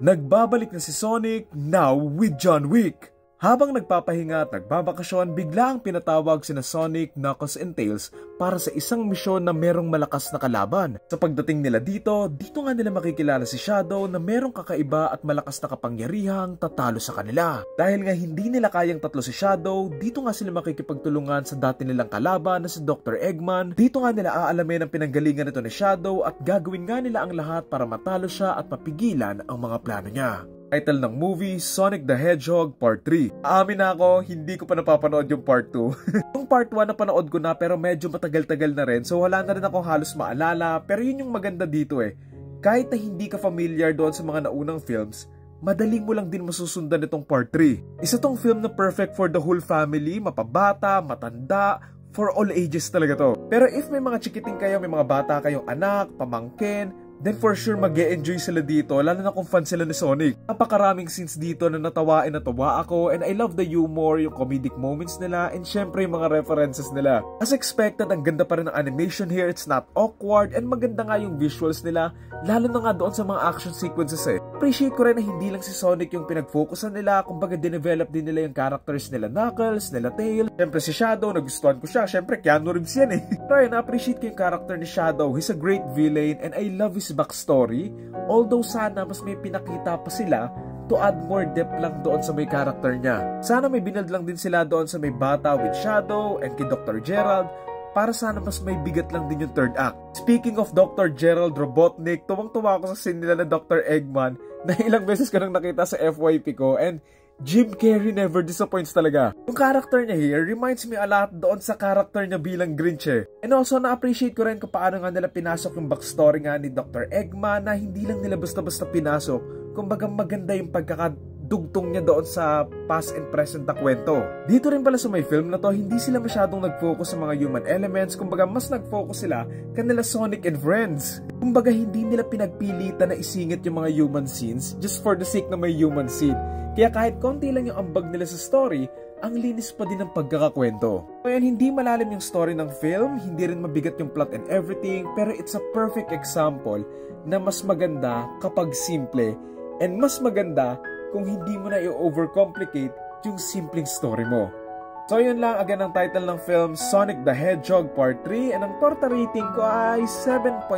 Nagbabalik na si Sonic, now with John Wick. Habang nagpapahinga at nagbabakasyon, bigla ang pinatawag sina Sonic, Knuckles and Tails para sa isang misyon na merong malakas na kalaban. Sa pagdating nila dito nga nila makikilala si Shadow na merong kakaiba at malakas na kapangyarihang tatalo sa kanila. Dahil nga hindi nila kayang tatlo si Shadow, dito nga sila makikipagtulungan sa dati nilang kalaban na si Dr. Eggman. Dito nga nila aalamin ang pinanggalingan nito ni Shadow at gagawin nga nila ang lahat para matalo siya at mapigilan ang mga plano niya. Title ng movie, Sonic the Hedgehog Part 3. Aamin na ako, hindi ko pa napapanood yung Part 2. Yung Part 1 napanood ko na pero medyo matagal-tagal na rin so wala na rin akong halos maalala. Pero yun yung maganda dito kahit na hindi ka familiar doon sa mga naunang films, madaling mo lang din masusundan itong Part 3. Isa tong film na perfect for the whole family, mapabata, matanda, for all ages talaga to. Pero if may mga chikiting kayo, may mga bata kayong anak, pamangkin, then for sure mag-e-enjoy sila dito, lalo na kung fan sila ni Sonic. Napakaraming scenes dito na natawa ako and I love the humor, yung comedic moments nila, and syempre yung mga references nila. As expected, ang ganda pa rin ng animation here, it's not awkward, and maganda nga yung visuals nila, lalo na nga doon sa mga action sequences Appreciate ko rin na hindi lang si Sonic yung pinag-focusan nila, kumbaga dinevelop din nila yung characters nila Knuckles, nila Tails, syempre si Shadow, nagustuhan ko siya, syempre Keanu Reeves yan Pero na-appreciate ko yung character ni Shadow, he's a great villain, and I love his backstory, although sana mas may pinakita pa sila to add more depth lang doon sa may character niya. Sana may binuild lang din sila doon sa may bata with Shadow and kay Dr. Gerald para sana mas may bigat lang din yung third act. Speaking of Dr. Gerald Robotnik, tuwang-tuwa ako sa scene nila na Dr. Eggman na ilang beses ko nang nakita sa FYP ko, and Jim Carrey never disappoints talaga. Yung character niya here reminds me a lot doon sa character niya bilang Grinch And also na-appreciate ko rin kung paano nga nila pinasok yung backstory nga ni Dr. Eggman na hindi lang nila basta-basta pinasok. Kumbaga maganda yung pagkakadugtong niya doon sa past and present na kwento. Dito rin pala sa may film na to, hindi sila masyadong nag-focus sa mga human elements. Kumbaga mas nag-focus sila kanila Sonic and Friends. Kumbaga hindi nila pinagpilitan na isingit yung mga human scenes just for the sake na may human scene. Kaya kahit konti lang yung ambag nila sa story, ang linis pa din ng pagkakakwento. Kaya hindi malalim yung story ng film, hindi rin mabigat yung plot and everything, pero it's a perfect example na mas maganda kapag simple, and mas maganda kung hindi mo na i-overcomplicate yung simpleng story mo. So yun lang again ang title ng film, Sonic the Hedgehog Part 3, and ang torta rating ko ay 7.5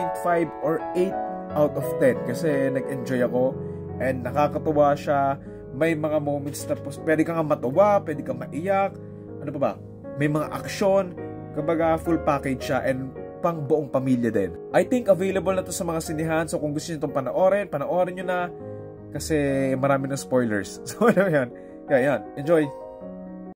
or 8 out of 10 kasi nag-enjoy ako and nakakatuwa siya. May mga moments na pwede kang matuwa, pwede kang maiyak, ano pa ba? May mga aksyon, kumbaga full package siya and pang buong pamilya din. I think available na to sa mga sinihan, so kung gusto niyo itong panoorin nyo na kasi marami ng spoilers. So ano yan? Kaya yan, enjoy!